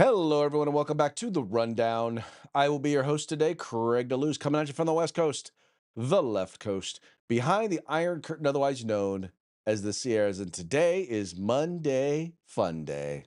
Hello, everyone, and welcome back to the Rundown. I will be your host today, Craig DeLuz, coming at you from the West Coast, the left coast, behind the Iron Curtain, otherwise known as the Sierras. And today is Monday Fun Day.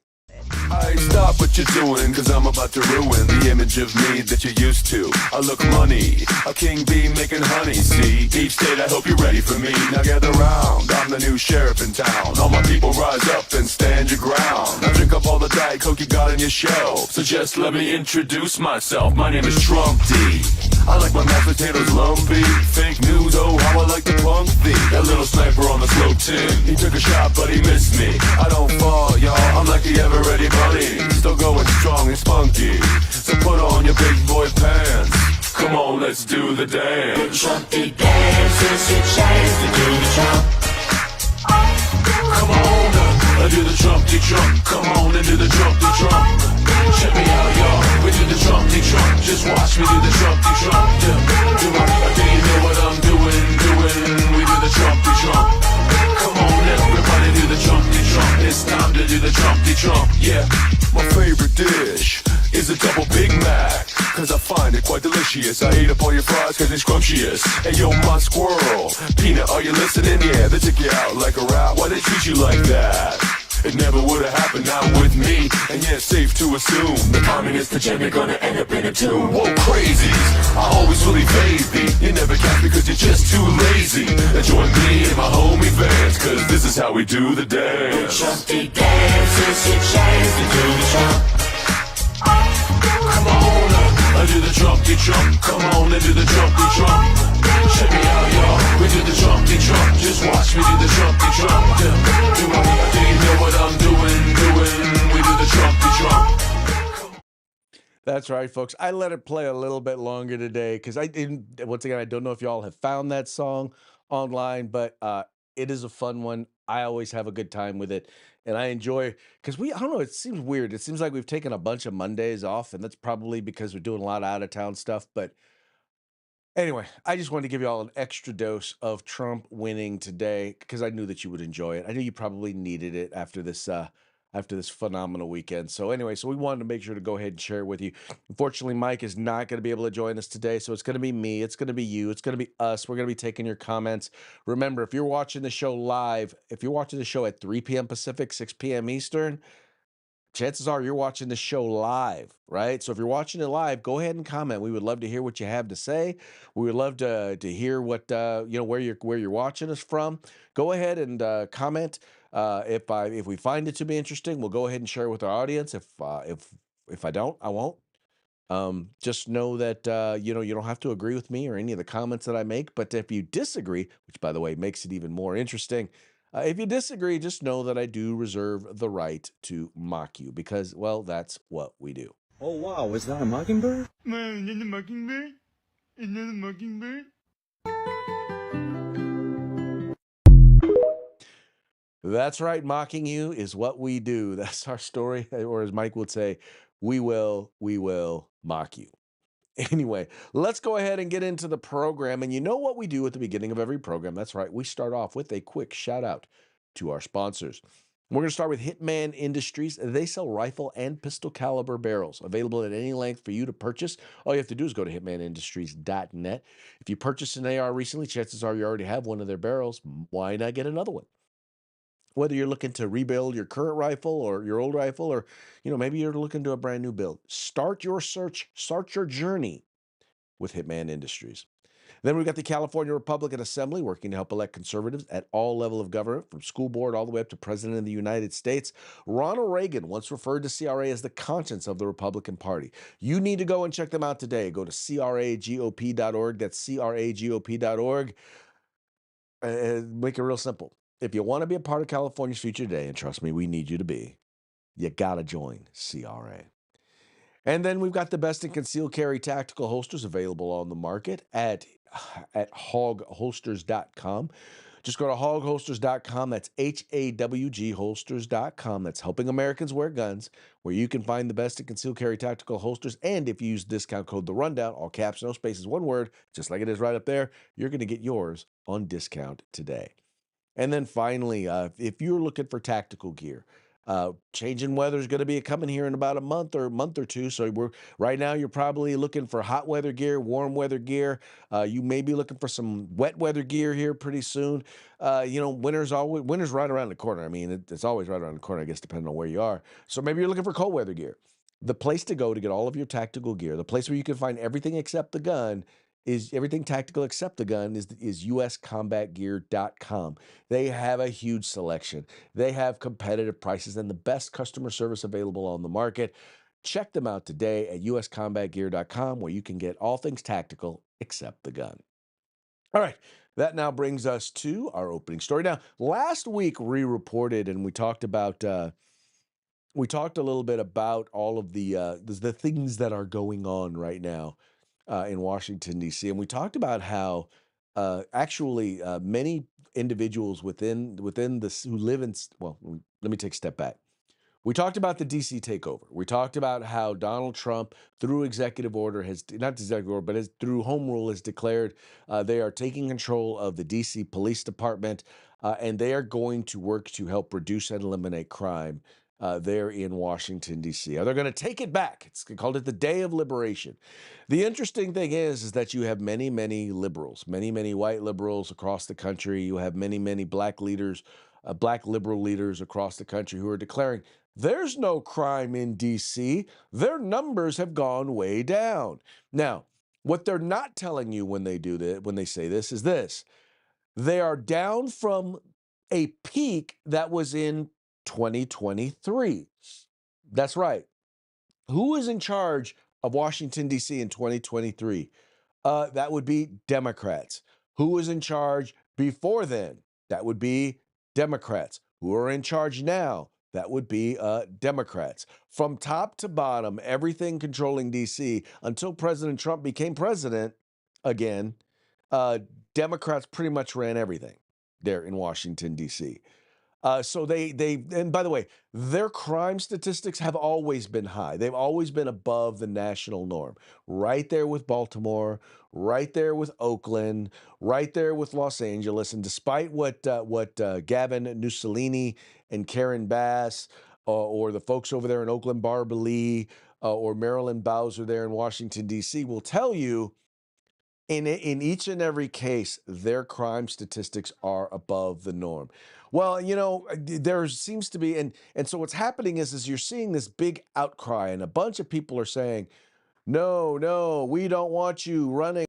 I stop what you're doing, cause I'm about to ruin the image of me that you're used to. I look money, a king bee making honey, see? Deep state, I hope you're ready for me. Now gather round, I'm the new sheriff in town. All my people rise up and stand your ground. Now drink up all the Diet Coke you got on your shelf. So just let me introduce myself, my name is Trump D. I like my mashed potatoes lumpy. Fake news, oh how I like to punk thee. That little sniper on the slope 10, he took a shot but he missed me. I don't fall, y'all, I'm like the ever ready bunny. Still going strong and spunky. So put on your big boy pants. Come on, let's do the dance. The Trumpy dance is your chance to do the Trump. Come on, do the Trumpy Trump. Come on and do the Trumpy Trump. Check me out, y'all. We do the Trumpy Trump. Just watch me do the Trumpy Trump. Do you know what I'm doing? We do the Trumpy Trump. Come on, everybody do the Trumpy Trump. It's time to do the Trumpy Trump. Yeah. My favorite dish is a double Big Mac, cause I find it quite delicious. I eat up all your fries cause it's scrumptious. Hey yo, my squirrel, Peanut, are you listening? Yeah, they took you out like a rat. Why they treat you like that? It never would've happened, not with me. And yeah, it's safe to assume the communist agenda gonna end up in a tomb. Whoa, crazies, I always really phase thee. You never catch me cause you're just too lazy. Now join me and my homie Vance, cause this is how we do the dance. Trumpy dance is your chance to do the Trump. Come on, do the Trumpy Trump. Come on and do the Trumpy Trump. Check me out, y'all. We do the Trumpy Trump. Just watch me do the Trumpy Trump. Do you know what I'm doing? We do the Trumpy Trump. That's right, folks. I let it play a little bit longer today because I didn't, once again, I don't know if y'all have found that song online, but it is a fun one. I always have a good time with it. And I enjoy, because I don't know, it seems weird. It seems like we've taken a bunch of Mondays off, and that's probably because we're doing a lot of out of town stuff. But anyway, I just wanted to give you all an extra dose of Trump winning today because I knew that you would enjoy it. I knew you probably needed it after this phenomenal weekend. So anyway, so we wanted to make sure to go ahead and share it with you. Unfortunately, Mike is not going to be able to join us today, so it's going to be me, it's going to be you, it's going to be us. We're going to be taking your comments. Remember, if you're watching the show live, if you're watching the show at 3 p.m. Pacific, 6 p.m. Eastern, chances are you're watching the show live, right? So if you're watching it live, go ahead and comment. We would love to hear what you have to say. We would love to hear what where you're watching us from. Go ahead and comment. If we find it to be interesting, we'll go ahead and share it with our audience. If I don't, I won't. Just know that you don't have to agree with me or any of the comments that I make. But if you disagree, which by the way makes it even more interesting. If you disagree, just know that I do reserve the right to mock you because, well, that's what we do. Oh wow, is that a mockingbird? Man, is that a mockingbird? Is that a mockingbird? That's right. Mocking you is what we do. That's our story. Or as Mike would say, we will mock you. Anyway, let's go ahead and get into the program. And you know what we do at the beginning of every program? That's right. We start off with a quick shout out to our sponsors. We're going to start with Hitman Industries. They sell rifle and pistol caliber barrels available at any length for you to purchase. All you have to do is go to hitmanindustries.net. If you purchased an AR recently, chances are you already have one of their barrels. Why not get another one? Whether you're looking to rebuild your current rifle or your old rifle, or maybe you're looking to a brand new build, start your search, start your journey with Hitman Industries. Then we've got the California Republican Assembly working to help elect conservatives at all level of government, from school board all the way up to President of the United States. Ronald Reagan once referred to CRA as the conscience of the Republican Party. You need to go and check them out today. Go to cragop.org. That's cragop.org. Make it real simple. If you want to be a part of California's future today, and trust me, we need you to be, you got to join CRA. And then we've got the best in concealed carry tactical holsters available on the market at hogholsters.com. Just go to hogholsters.com. That's HAWG holsters.com. That's helping Americans wear guns, where you can find the best in concealed carry tactical holsters. And if you use discount code The Rundown, all caps, no spaces, one word, just like it is right up there, you're going to get yours on discount today. And then finally, if you're looking for tactical gear, Changing weather is going to be coming here in about a month or two. So we're right now you're probably looking for hot weather gear, warm weather gear. You may be looking for some wet weather gear here pretty soon. Winter's right around the corner. I mean, it's always right around the corner, I guess, depending on where you are. So maybe you're looking for cold weather gear. The place to go to get all of your tactical gear, the place where you can find everything except the gun, is everything tactical except the gun is uscombatgear.com. They have a huge selection. They have competitive prices and the best customer service available on the market. Check them out today at uscombatgear.com, where you can get all things tactical except the gun. All right, that now brings us to our opening story. Now, last week we reported and we talked a little bit about all of the things that are going on right now in Washington D.C., and we talked about how many individuals within this who live in well, let me take a step back. We talked about the DC takeover. We talked about how Donald Trump, through executive order, not executive order, but through home rule, has declared they are taking control of the DC Police Department, and they are going to work to help reduce and eliminate crime there in Washington, D.C. They're going to take it back. It's called it the Day of Liberation. The interesting thing is that you have many, many liberals, many, many white liberals across the country. You have many, many black leaders, black liberal leaders across the country who are declaring there's no crime in DC. Their numbers have gone way down. Now, what they're not telling you when they do that, when they say this, is this. They are down from a peak that was in 2023. That's right. Who is in charge of Washington, D.C. in 2023? That would be Democrats. Who was in charge before then? That would be Democrats. Who are in charge now? That would be Democrats. From top to bottom, everything controlling D.C. until President Trump became president again, uh, Democrats pretty much ran everything there in Washington, D.C. And by the way, their crime statistics have always been high. They've always been above the national norm, right there with Baltimore, right there with Oakland, right there with Los Angeles. And despite what Gavin Mussolini and Karen Bass or the folks over there in Oakland, Barbara Lee, or Marilyn Bowser there in Washington, D.C. will tell you, in each and every case, their crime statistics are above the norm. Well, there seems to be, and so what's happening is you're seeing this big outcry, and a bunch of people are saying, no, no, we don't want you running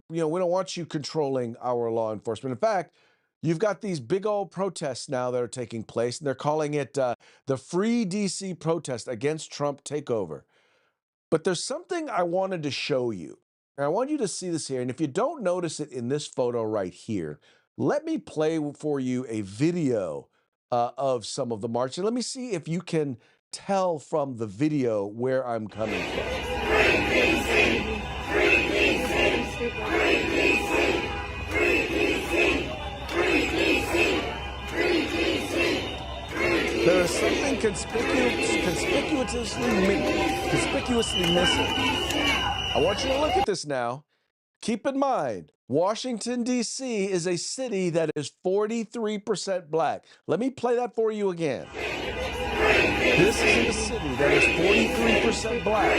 we don't want you controlling our law enforcement. In fact, you've got these big old protests now that are taking place, and they're calling it the Free DC protest against Trump takeover. But there's something I wanted to show you. And I want you to see this here. And if you don't notice it in this photo right here, let me play for you a video of some of the march. And let me see if you can tell from the video where I'm coming from. There is something conspicuously missing. I want you to look at this now. Keep in mind, Washington, D.C. is a city that is 43% black. Let me play that for you again. This is a city that is 43% black.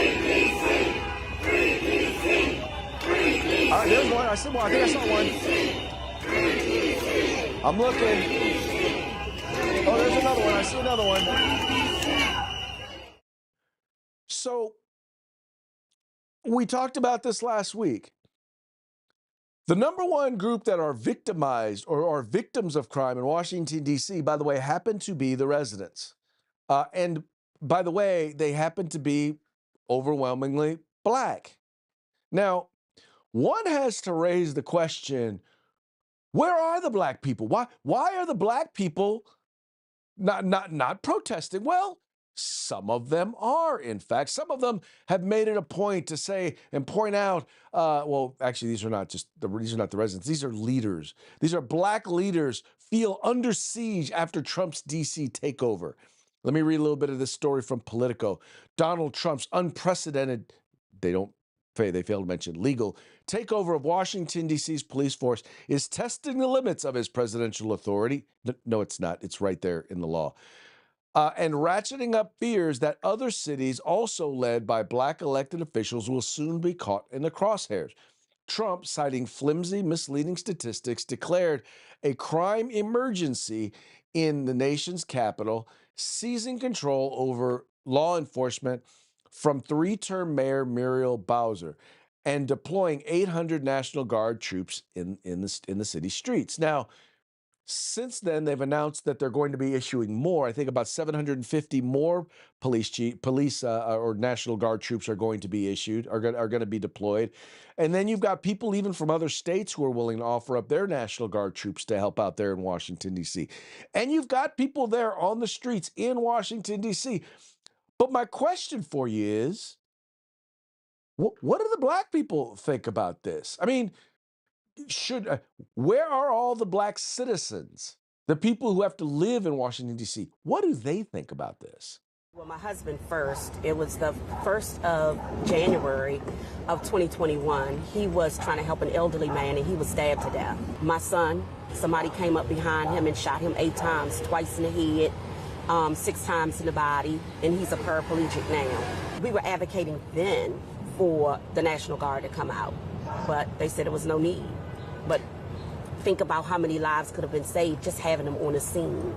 All right, there's one. I said one. I think I saw one. I'm looking. Oh, there's another one. I see another one. So, we talked about this last week. The number one group that are victimized or are victims of crime in Washington, D.C., by the way, happen to be the residents. And by the way, they happen to be overwhelmingly black. Now, one has to raise the question, where are the black people? Why are the black people not protesting? Well, some of them are, in fact. Some of them have made it a point to say and point out, well, actually, these are not the residents. These are leaders. These are black leaders feel under siege after Trump's DC takeover. Let me read a little bit of this story from Politico. Donald Trump's unprecedented, they failed to mention legal, takeover of Washington, D.C.'s police force is testing the limits of his presidential authority. No, it's not. It's right there in the law. and ratcheting up fears that other cities, also led by Black elected officials, will soon be caught in the crosshairs. Trump, citing flimsy, misleading statistics, declared a crime emergency in the nation's capital, seizing control over law enforcement from three-term Mayor Muriel Bowser and deploying 800 National Guard troops in the city streets. Now, since then, they've announced that they're going to be issuing more. I think about 750 more police or National Guard troops are going to be issued, are going to be deployed. And then you've got people even from other states who are willing to offer up their National Guard troops to help out there in Washington, D.C. And you've got people there on the streets in Washington, D.C. But my question for you is, what do the Black people think about this? I mean, should where are all the Black citizens, the people who have to live in Washington, D.C.? What do they think about this? Well, my husband first. It was the 1st of January of 2021. He was trying to help an elderly man and he was stabbed to death. My son, somebody came up behind him and shot him 8 times, twice in the head, 6 times in the body, and he's a paraplegic now. We were advocating then for the National Guard to come out, but they said there was no need. But think about how many lives could have been saved just having them on the scene.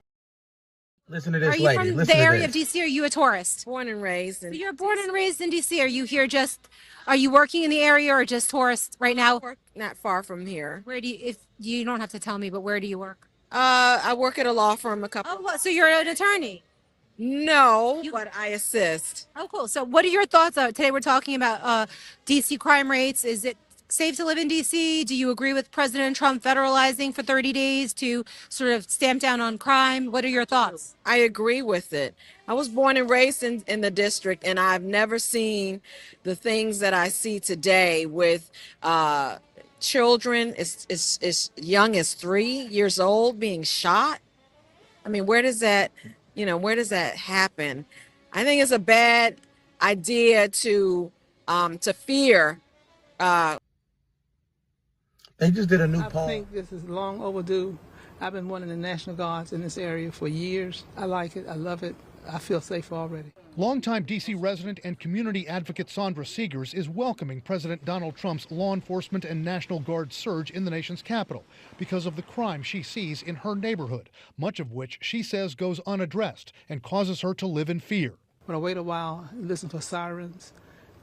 Listen to this Are you lady. from Listen the to area of this. DC? Or are you a tourist? Born and raised. So you're born and raised in DC. Are you here are you working in the area or just tourist right now? Work not far from here. Where do you, if you don't have to tell me, but where do you work? I work at a law firm. So you're an attorney. No, but I assist. Oh, cool. So what are your thoughts? Today we're talking about DC crime rates. Is it safe to live in DC? Do you agree with President Trump federalizing for 30 days to sort of stamp down on crime? What are your thoughts? I agree with it. I was born and raised in the district, and I've never seen the things that I see today with children as young as 3 years old being shot. I mean, where does that happen? I think it's a bad idea to fear. They just did a new I poll. think this is long overdue. I've been wanting the National Guards in this area for years. I like it. I love it. I feel safe already. Longtime D.C. resident and community advocate Sandra Seegers is welcoming President Donald Trump's law enforcement and National Guard surge in the nation's capital because of the crime she sees in her neighborhood, much of which she says goes unaddressed and causes her to live in fear. When I wait a while, listen for sirens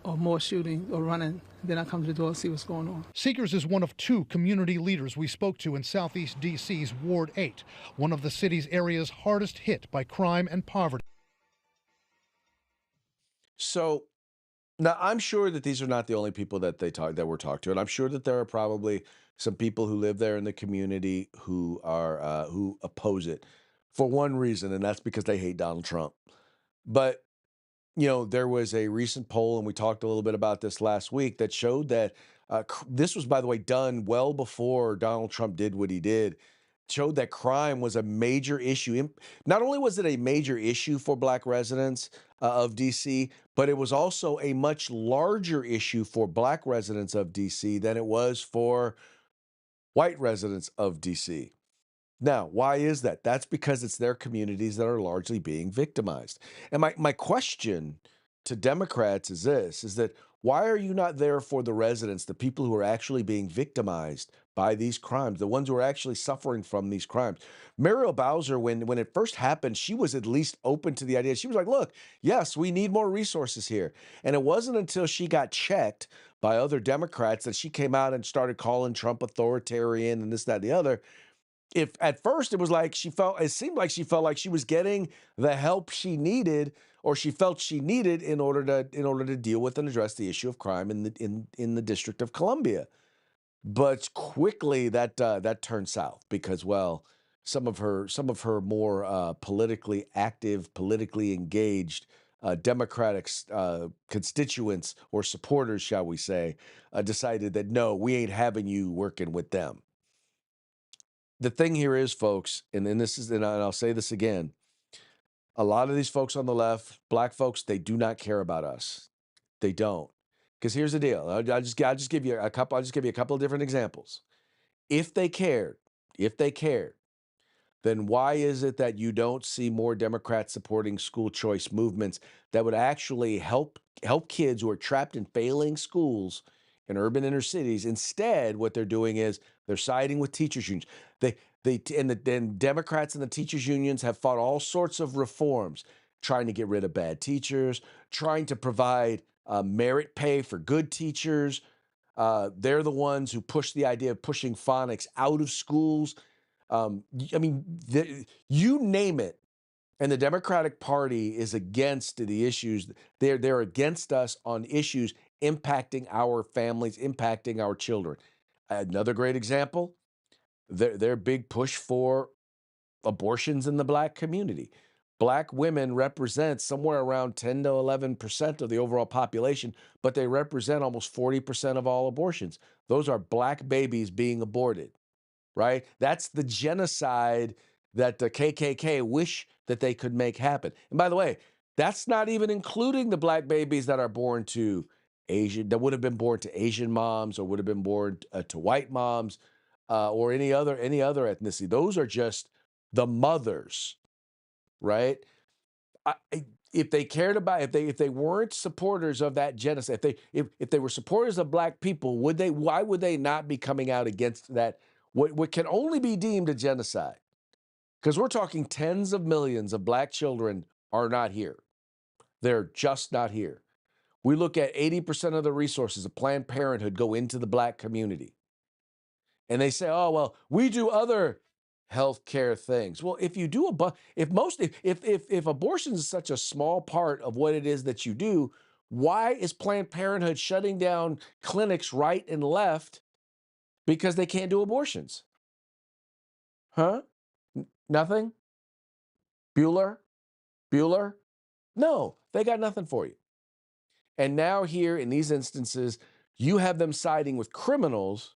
or more shooting or running, then I come to the door and see what's going on. Seegers is one of 2 community leaders we spoke to in Southeast D.C.'s Ward 8, one of the city's areas hardest hit by crime and poverty. So now I'm sure that these are not the only people that we're talked to, and I'm sure that there are probably some people who live there in the community who are who oppose it for one reason, and that's because they hate Donald Trump. But there was a recent poll, and we talked a little bit about this last week, that showed that this was, by the way, done well before Donald Trump did what he did, showed that crime was a major issue. Not only was it a major issue for Black residents of DC, but it was also a much larger issue for Black residents of DC than it was for white residents of DC. Now, why is that? That's because it's their communities that are largely being victimized. And my question to Democrats is this, is that why are you not there for the residents, the people who are actually being victimized by these crimes, the ones who are actually suffering from these crimes? Muriel Bowser, when it first happened, she was at least open to the idea. She was like, look, yes, we need more resources here. And it wasn't until she got checked by other Democrats that she came out and started calling Trump authoritarian and this, that, and the other. If at first it seemed like she felt like she was getting the help she needed, or she felt she needed in order to deal with and address the issue of crime in the District of Columbia. But quickly that turned south because, well, some of her more politically active, politically engaged Democratic constituents or supporters, shall we say, decided that no, we ain't having you working with them. The thing here is, folks, and I'll say this again, a lot of these folks on the left, Black folks, they do not care about us. They don't. Because here's the deal. I'll just give you a couple of different examples. If they cared, then why is it that you don't see more Democrats supporting school choice movements that would actually help kids who are trapped in failing schools in urban inner cities? Instead, what they're doing is they're siding with teachers unions. And Democrats and the teachers unions have fought all sorts of reforms, trying to get rid of bad teachers, trying to provide merit pay for good teachers. They're the ones who push the idea of pushing phonics out of schools. I mean, you name it, and the Democratic Party is against the issues. They're against us on issues impacting our families, impacting our children. Another great example: their big push for abortions in the Black community. Black women represent somewhere around 10 to 11% of the overall population, but they represent almost 40% of all abortions. Those are Black babies being aborted, right? That's the genocide that the KKK wish that they could make happen. And by the way, that's not even including the Black babies that are born to that would have been born to Asian moms or would have been born to white moms or any other ethnicity. Those are just the mothers, right? If they cared about, if they weren't supporters of that genocide, if they were supporters of Black people, why would they not be coming out against that, what can only be deemed a genocide? Because we're talking tens of millions of Black children are not here. They're just not here. We look at 80% of the resources of Planned Parenthood go into the Black community. And they say, "Oh, well, we do other healthcare things." Well, if you do if abortion is such a small part of what it is that you do, why is Planned Parenthood shutting down clinics right and left because they can't do abortions? Huh? Nothing? Bueller? Bueller? No, they got nothing for you. And now here in these instances, you have them siding with criminals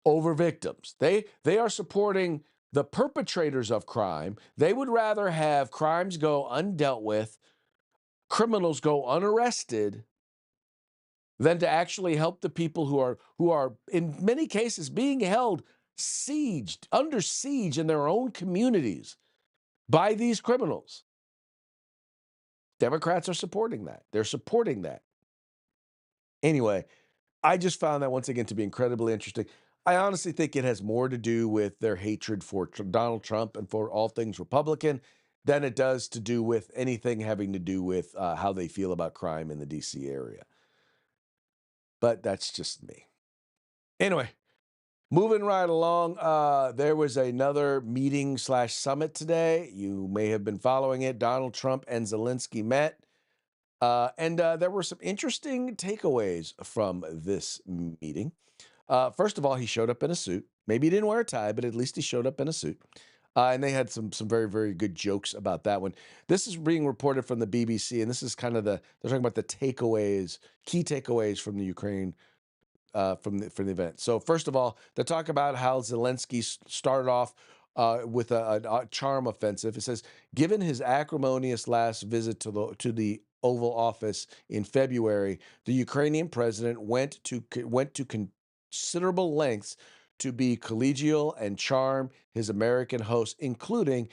over victims. They are supporting the perpetrators of crime. They would rather have crimes go undealt with, criminals go unarrested, than to actually help the people who are in many cases being held under siege in their own communities by these criminals. Democrats are supporting that. They're supporting that. Anyway, I just found that once again to be incredibly interesting. I honestly think it has more to do with their hatred for Donald Trump and for all things Republican than it does to do with anything having to do with how they feel about crime in the DC area. But that's just me. Anyway, moving right along, there was another meeting / summit today. You may have been following it. Donald Trump and Zelensky met. And there were some interesting takeaways from this meeting. First of all, he showed up in a suit. Maybe he didn't wear a tie, but at least he showed up in a suit. And they had some very, very good jokes about that one. This is being reported from the BBC, and this is kind of they're talking about the key takeaways from the Ukraine from the event. So first of all, they talk about how Zelensky started off with a charm offensive. It says, given his acrimonious last visit to the Oval Office in February, the Ukrainian president went to considerable lengths to be collegial and charm his American host, including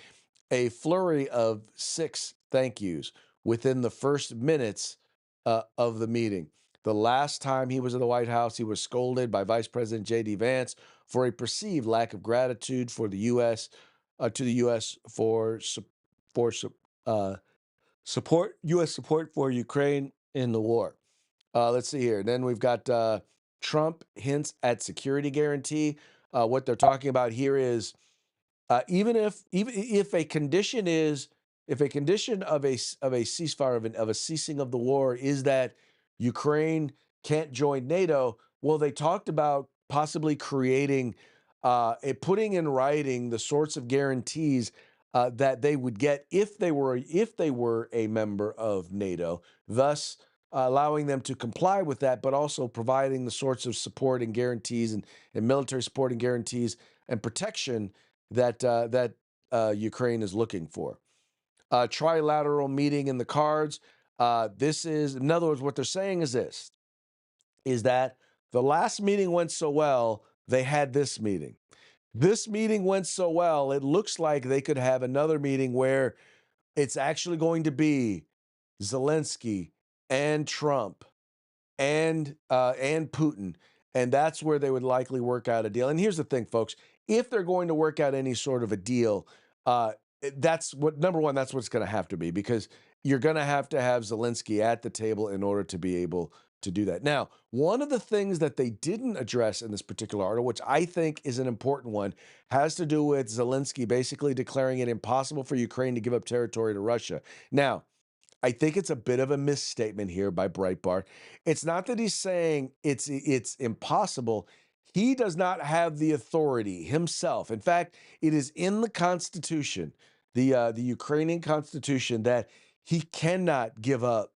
a flurry of 6 thank yous within the first minutes of the meeting. The last time he was in the White House, he was scolded by Vice President J.D. Vance for a perceived lack of gratitude for the U.S. To the U.S. for support U.S. support for Ukraine in the war. Let's see here. Then we've got Trump hints at security guarantee. What they're talking about here is even if a condition of a ceasefire of a ceasing of the war is that Ukraine can't join NATO. Well, they talked about possibly creating putting in writing the sorts of guarantees that they would get if they were a member of NATO, thus allowing them to comply with that, but also providing the sorts of support and guarantees and military support and guarantees and protection that Ukraine is looking for. Trilateral meeting in the cards. This is, in other words, what they're saying is this, is that the last meeting went so well, they had this meeting. This meeting went so well, it looks like they could have another meeting where it's actually going to be Zelensky and Trump and Putin, and that's where they would likely work out a deal. And here's the thing, folks: if they're going to work out any sort of a deal, that's what number one. That's what's going to have to be because you're going to have Zelensky at the table in order to be able to do that. Now, one of the things that they didn't address in this particular article, which I think is an important one, has to do with Zelensky basically declaring it impossible for Ukraine to give up territory to Russia. Now, I think it's a bit of a misstatement here by Breitbart. It's not that he's saying it's impossible. He does not have the authority himself. In fact, it is in the Constitution, the Ukrainian Constitution, that he cannot give up.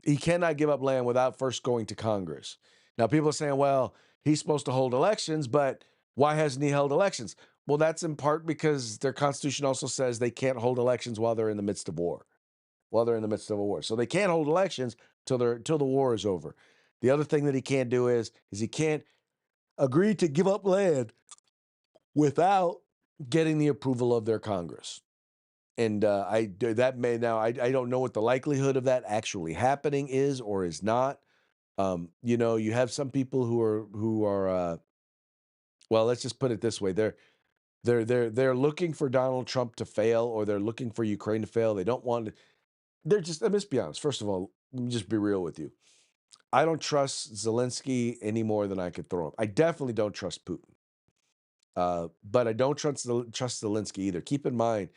He cannot give up land without first going to Congress. Now, people are saying, well, he's supposed to hold elections, but why hasn't he held elections? Well, that's in part because their Constitution also says they can't hold elections while they're in the midst of war a war. So they can't hold elections till the war is over. The other thing that he can't do is he can't agree to give up land without getting the approval of their Congress. And I don't know what the likelihood of that actually happening is or is not. You have some people who are well, let's just put it this way. They're looking for Donald Trump to fail, or they're looking for Ukraine to fail. They don't want to. Let's be honest. First of all, let me just be real with you. I don't trust Zelensky any more than I could throw him. I definitely don't trust Putin. But I don't trust Zelensky either. Keep in mind,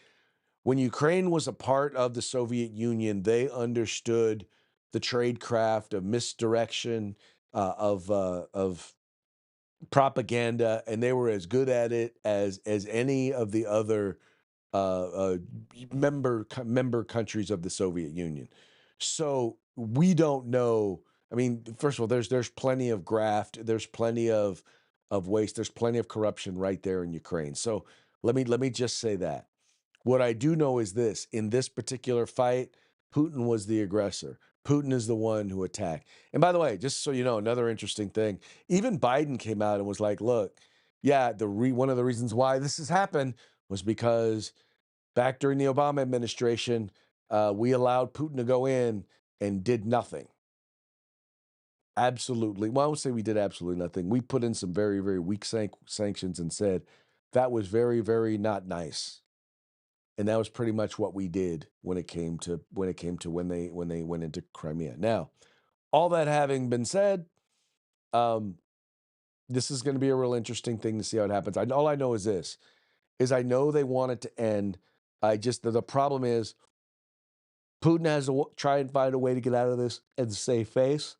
when Ukraine was a part of the Soviet Union, they understood the trade craft of misdirection, of propaganda, and they were as good at it as any of the other uh, member countries of the Soviet Union. So we don't know. I mean, first of all, there's plenty of graft, there's plenty of waste, there's plenty of corruption right there in Ukraine. So let me just say that. What I do know is this: in this particular fight, Putin was the aggressor. Putin is the one who attacked. And by the way, just so you know, another interesting thing: even Biden came out and was like, "Look, yeah, one of the reasons why this has happened was because back during the Obama administration, we allowed Putin to go in and did nothing. Absolutely. Well, I would say we did absolutely nothing. We put in some very, very weak sanctions and said that was very, very not nice. And that was pretty much what we did when it came to when they went into Crimea. Now, all that having been said, um, this is going to be a real interesting thing to see how it happens. All I know is this: is I know they want it to end. The problem is Putin has to try and find a way to get out of this and save face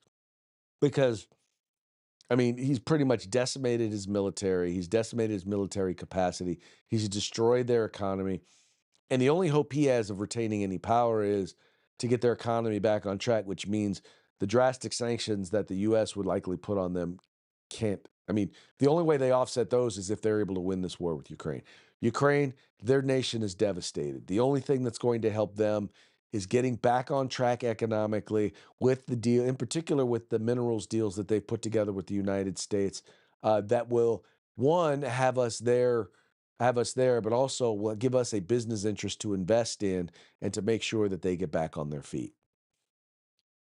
because, I mean, he's pretty much decimated his military. He's decimated his military capacity. He's destroyed their economy. And the only hope he has of retaining any power is to get their economy back on track, which means the drastic sanctions that the U.S. would likely put on them can't. I mean, the only way they offset those is if they're able to win this war with Ukraine. Ukraine, their nation is devastated. The only thing that's going to help them is getting back on track economically with the deal, in particular with the minerals deals that they've put together with the United States, that will, one, have us there, but also will give us a business interest to invest in and to make sure that they get back on their feet.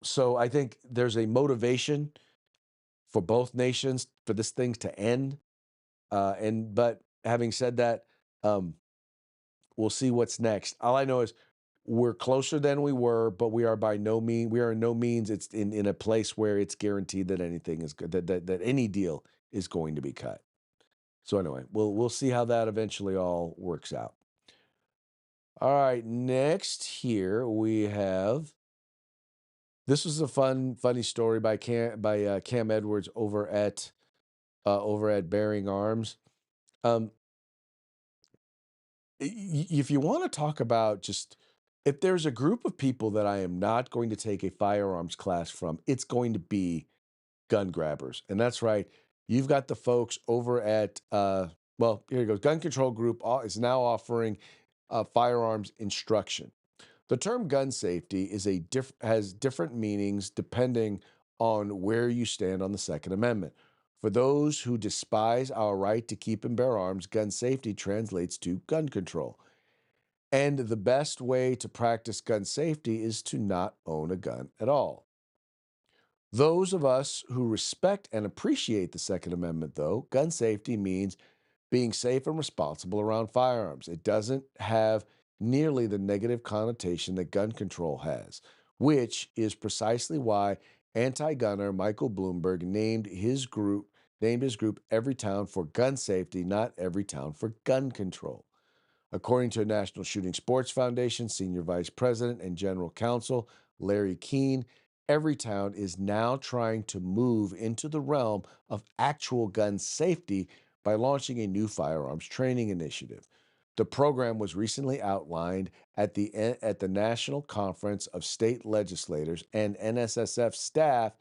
So I think there's a motivation for both nations for this thing to end. But having said that, um, we'll see what's next. All I know is we're closer than we were, but we are in no means it's in a place where it's guaranteed that anything is good, that any deal is going to be cut. So anyway, we'll see how that eventually all works out. All right, next here we have, this was a funny story by Cam Edwards over at Bearing Arms. Um, if you want to talk about just, if there's a group of people that I am not going to take a firearms class from, it's going to be gun grabbers. And that's right. You've got the folks over at well, here you go. Gun Control Group is now offering firearms instruction. The term gun safety has different meanings depending on where you stand on the Second Amendment. For those who despise our right to keep and bear arms, gun safety translates to gun control. And the best way to practice gun safety is to not own a gun at all. Those of us who respect and appreciate the Second Amendment, though, gun safety means being safe and responsible around firearms. It doesn't have nearly the negative connotation that gun control has, which is precisely why anti-gunner Michael Bloomberg named his group Every Town for Gun Safety, not Every Town for Gun Control. According to National Shooting Sports Foundation Senior Vice President and General Counsel Larry Keene, Everytown is now trying to move into the realm of actual gun safety by launching a new firearms training initiative. The program was recently outlined at the National Conference of State Legislators, and NSSF staff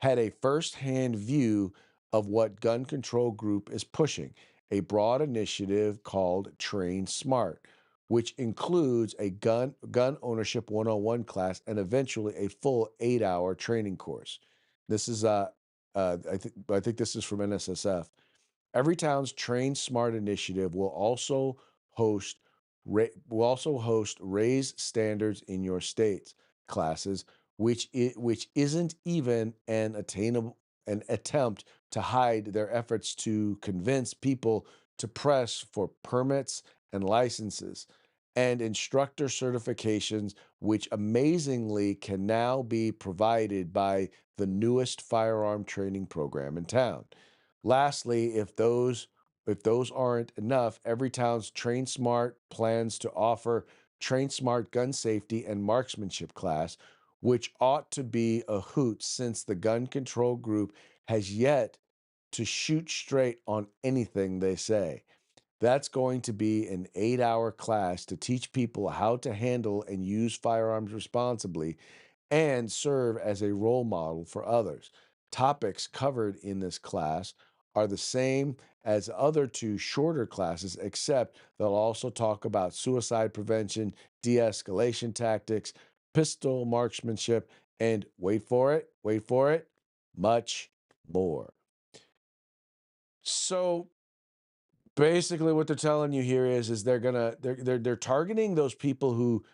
had a firsthand view of what Gun Control Group is pushing, a broad initiative called Train Smart, which includes a gun ownership 101 class and eventually a full 8-hour training course. This is I think this is from NSSF. Every town's Train Smart initiative host will also host Raise Standards in Your States classes, which isn't even an attempt to hide their efforts to convince people to press for permits and licenses and instructor certifications, which amazingly can now be provided by the newest firearm training program in town. Lastly, if those aren't enough, every town's Train Smart plans to offer Train Smart gun safety and marksmanship class, which ought to be a hoot since the gun control group has yet to shoot straight on anything they say. That's going to be an 8-hour class to teach people how to handle and use firearms responsibly and serve as a role model for others. Topics covered in this class are the same as other two shorter classes, except they'll also talk about suicide prevention, de escalation tactics, pistol marksmanship, and wait for it, much more. So basically, what they're telling you here is they're targeting those people who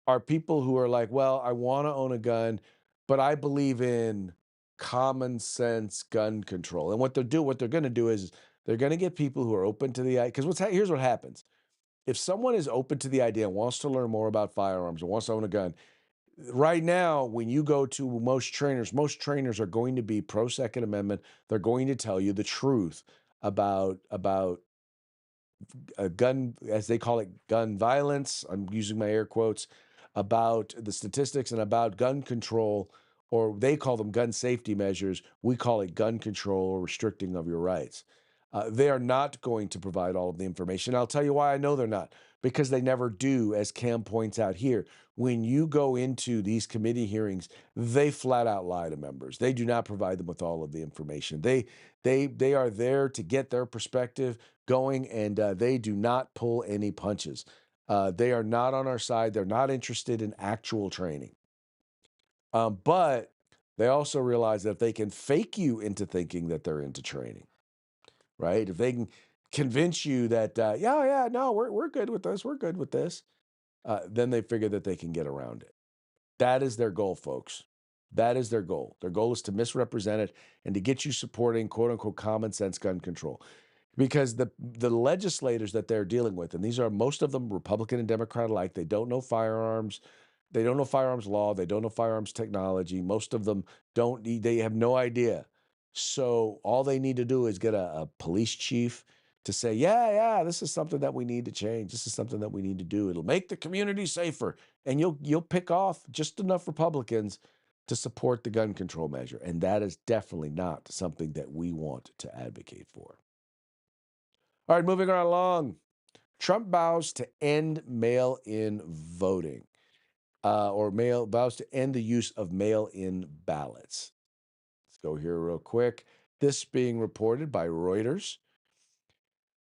are like, well, I want to own a gun, but I believe in common sense gun control. And what they're going to do is they're going to get people who are open to the idea. Because here's what happens: if someone is open to the idea and wants to learn more about firearms or wants to own a gun, right now, when you go to most trainers are going to be pro Second Amendment. They're going to tell you the truth about gun, as they call it, gun violence. I'm using my air quotes, about the statistics and about gun control, or they call them gun safety measures. We call it gun control or restricting of your rights. They are not going to provide all of the information. I'll tell you why I know they're not, because they never do, as Cam points out here. When you go into these committee hearings, they flat out lie to members. They do not provide them with all of the information. They are there to get their perspective going, and they do not pull any punches. They are not on our side. They're not interested in actual training. But they also realize that if they can fake you into thinking that they're into training, right? If they can convince you that, yeah, no, we're good with this, we're good with this, then they figure that they can get around it. That is their goal, folks. That is their goal. Their goal is to misrepresent it and to get you supporting quote unquote common sense gun control. Because the legislators that they're dealing with, and these are most of them Republican and Democrat alike, they don't know firearms. They don't know firearms law. They don't know firearms technology. Most of them don't. They have no idea. So all they need to do is get a police chief to say, yeah, this is something that we need to change. This is something that we need to do. It'll make the community safer, and you'll pick off just enough Republicans to support the gun control measure. And that is definitely not something that we want to advocate for. All right, moving right along. Trump vows to end mail-in voting, vows to end the use of mail-in ballots. Let's go here real quick. This being reported by Reuters.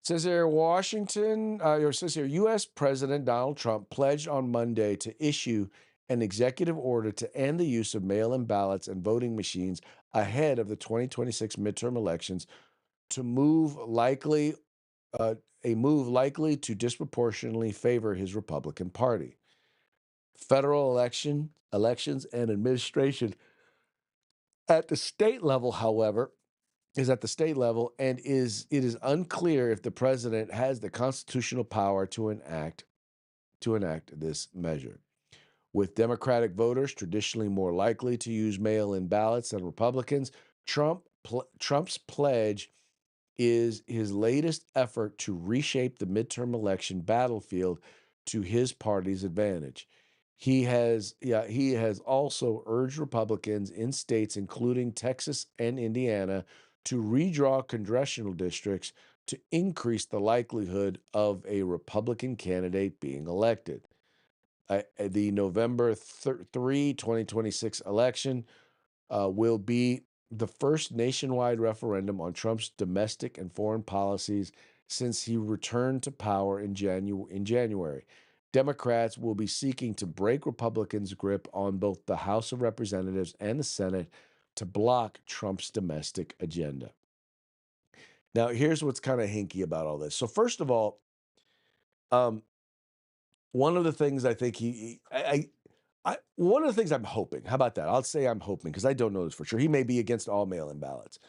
It says here, it says here, U.S. President Donald Trump pledged on Monday to issue an executive order to end the use of mail in ballots and voting machines ahead of the 2026 midterm elections to uh, move likely to disproportionately favor his Republican Party. Federal elections and administration at the state level, however, is at the state level, and it is unclear if the president has the constitutional power to enact this measure. With Democratic voters traditionally more likely to use mail-in ballots than Republicans, Trump's pledge is his latest effort to reshape the midterm election battlefield to his party's advantage. He has also urged Republicans in states including Texas and Indiana to redraw congressional districts to increase the likelihood of a Republican candidate being elected. The November 3, 2026 election will be the first nationwide referendum on Trump's domestic and foreign policies since he returned to power in January. Democrats will be seeking to break Republicans' grip on both the House of Representatives and the Senate to block Trump's domestic agenda. Now, here's what's kind of hinky about all this. So, first of all, um, one of the things I think one of the things I'm hoping, how about that? I'll say I'm hoping because I don't know this for sure. He may be against all mail in ballots.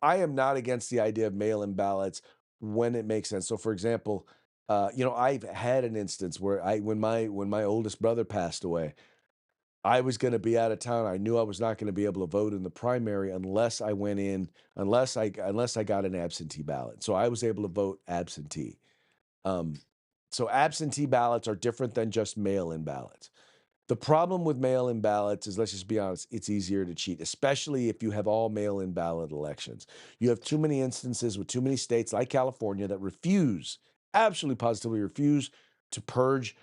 I am not against the idea of mail in ballots when it makes sense. So, for example, I've had an instance where when my oldest brother passed away, I was going to be out of town. I knew I was not going to be able to vote in the primary unless I went in, unless I got an absentee ballot. So I was able to vote absentee. Um, so absentee ballots are different than just mail in ballots. The problem with mail in ballots is, let's just be honest, it's easier to cheat, especially if you have all mail in ballot elections. You have too many instances with too many states like California that absolutely positively refuse to purge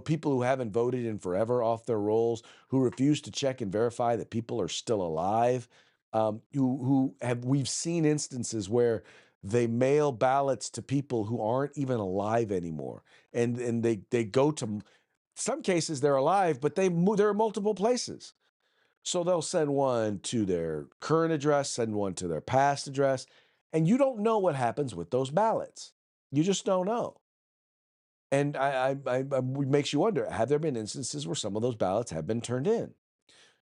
people who haven't voted in forever off their rolls, who refuse to check and verify that people are still alive. We've seen instances where they mail ballots to people who aren't even alive anymore, and they go to some cases they're alive, but they're in multiple places. So they'll send one to their current address, send one to their past address, and you don't know what happens with those ballots. You just don't know. And it makes you wonder, have there been instances where some of those ballots have been turned in?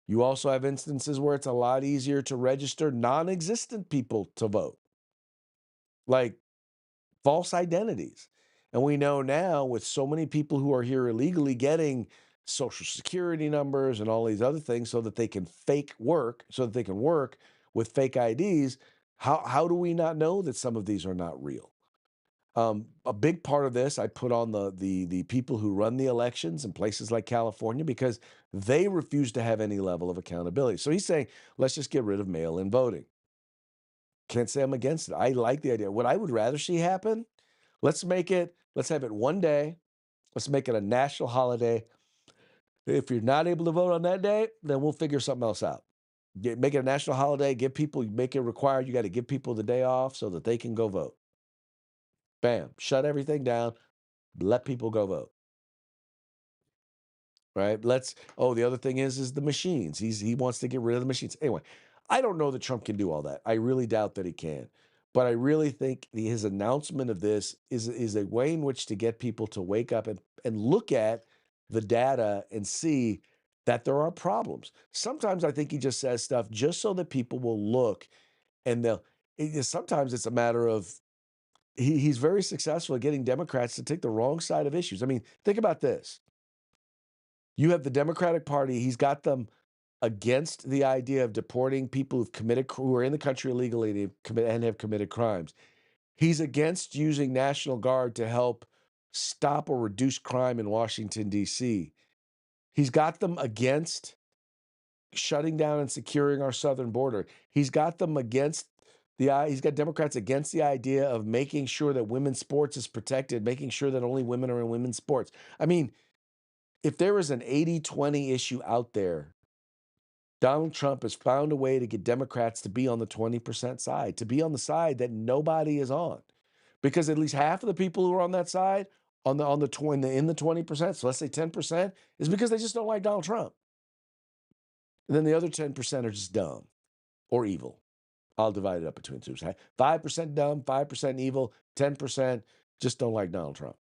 You also have instances where it's a lot easier to register non-existent people to vote, like false identities. And we know now with so many people who are here illegally getting social security numbers and all these other things so that they can work with fake IDs. How do we not know that some of these are not real? A big part of this I put on the people who run the elections in places like California because they refuse to have any level of accountability. So he's saying, let's just get rid of mail-in voting. Can't say I'm against it. I like the idea. What I would rather see happen, let's have it one day. Let's make it a national holiday. If you're not able to vote on that day, then we'll figure something else out. Make it a national holiday, make it required. You got to give people the day off so that they can go vote. Bam, shut everything down, let people go vote. Right? The other thing is the machines. He wants to get rid of the machines. Anyway, I don't know that Trump can do all that. I really doubt that he can. But I really think his announcement of this is a way in which to get people to wake up and look at the data and see that there are problems. Sometimes I think he just says stuff just so that people will look and sometimes it's a matter of he's very successful at getting Democrats to take the wrong side of issues. I mean, think about this. You have the Democratic Party, he's got them against the idea of deporting people who are in the country illegally and have committed crimes. He's against using National Guard to help stop or reduce crime in Washington, D.C. He's got them against shutting down and securing our southern border. He's got Democrats against the idea of making sure that women's sports is protected, making sure that only women are in women's sports. I mean, if there is an 80-20 issue out there, Donald Trump has found a way to get Democrats to be on the 20% side, to be on the side that nobody is on. Because at least half of the people who are on that side in the 20%, so let's say 10%, is because they just don't like Donald Trump. And then the other 10% are just dumb or evil. I'll divide it up between two. 5% dumb, 5% evil, 10% just don't like Donald Trump.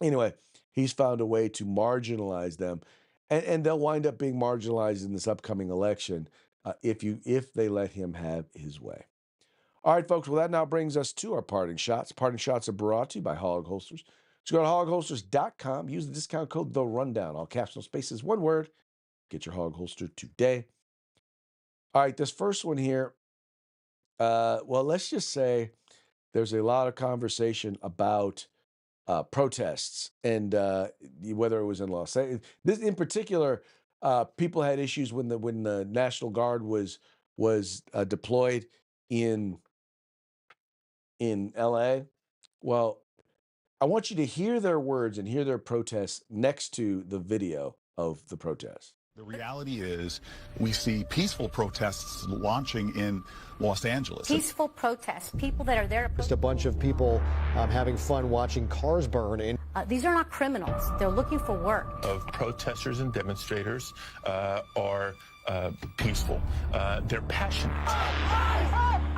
Anyway, he's found a way to marginalize them, and they'll wind up being marginalized in this upcoming election if they let him have his way. All right, folks. Well, that now brings us to our parting shots. Parting shots are brought to you by Hog Holsters. So go to hogholsters.com. Use the discount code The Rundown. All caps, no spaces, one word. Get your hog holster today. All right, this first one here. Well, let's just say there's a lot of conversation about protests and whether it was in Los Angeles. This in particular, people had issues when the National Guard was deployed in LA. Well, I want you to hear their words and hear their protests next to the video of the protest. The reality is we see peaceful protests launching in Los Angeles. Peaceful protests, people that are there to just a bunch of people having fun watching cars burn. These are not criminals. They're looking for work. Of protesters and demonstrators are peaceful. They're passionate.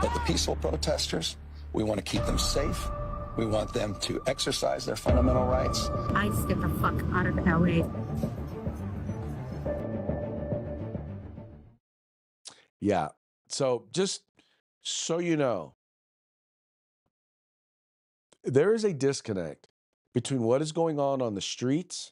But the peaceful protesters, we want to keep them safe. We want them to exercise their fundamental rights. I just get the fuck out of LA. Yeah. So just so you know, there is a disconnect between what is going on the streets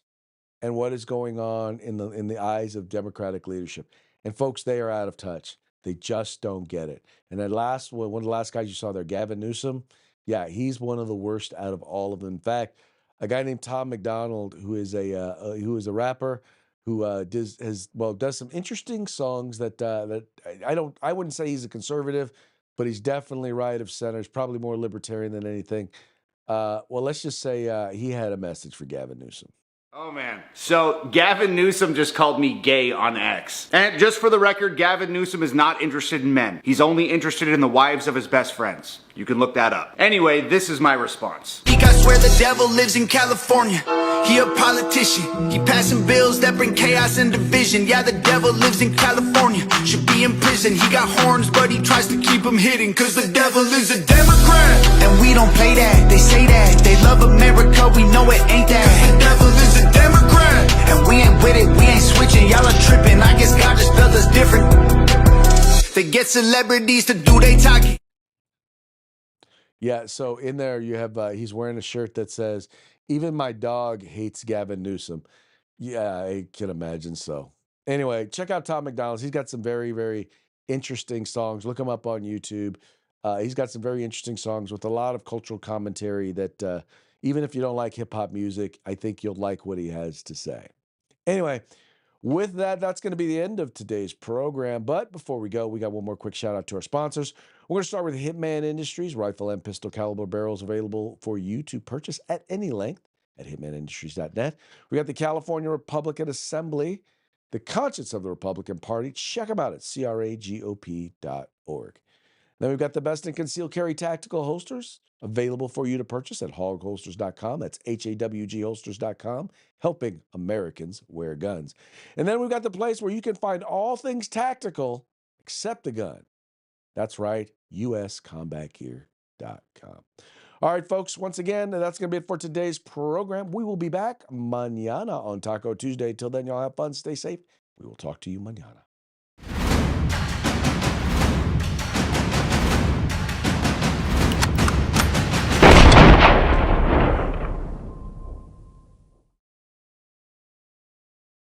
and what is going on in the eyes of Democratic leadership. And folks, they are out of touch. They just don't get it. And that one of the last guys you saw there, Gavin Newsom, yeah, he's one of the worst out of all of them. In fact, a guy named Tom McDonald, who is a rapper, who does some interesting songs that I wouldn't say he's a conservative, but he's definitely right of center. He's probably more libertarian than anything. Well, let's just say he had a message for Gavin Newsom. Oh man. So Gavin Newsom just called me gay on X. And just for the record, Gavin Newsom is not interested in men. He's only interested in the wives of his best friends. You can look that up. Anyway, this is my response. I swear the devil lives in California. He a politician. He passing bills that bring chaos and division. Yeah, the devil lives in California. Should be in prison. He got horns, but he tries to keep them hidden. Cause the devil is a Democrat. And we don't play that. They say that. They love America. We know it ain't that. Cause the devil is a Democrat. And we ain't with it. We ain't switching. Y'all are tripping. I guess God just felt us different. They get celebrities to do they talking. Yeah, so in there you have he's wearing a shirt that says, "Even my dog hates Gavin Newsom." Yeah, I can imagine so. Anyway, check out Tom McDonald's. He's got some very, very interesting songs. Look him up on YouTube. He's got some very interesting songs with a lot of cultural commentary that even if you don't like hip hop music, I think you'll like what he has to say. Anyway, with that, that's going to be the end of today's program. But before we go, we got one more quick shout out to our sponsors. We're going to start with Hitman Industries. Rifle and pistol caliber barrels available for you to purchase at any length at hitmanindustries.net. We got the California Republican Assembly, the conscience of the Republican Party. Check them out at cragop.org. Then we've got the best in concealed carry tactical holsters available for you to purchase at hogholsters.com. That's HAWG holsters.com, helping Americans wear guns. And then we've got the place where you can find all things tactical except the gun. That's right, uscombatgear.com. All right, folks, once again, that's going to be it for today's program. We will be back mañana on Taco Tuesday. Till then, y'all have fun, stay safe. We will talk to you mañana.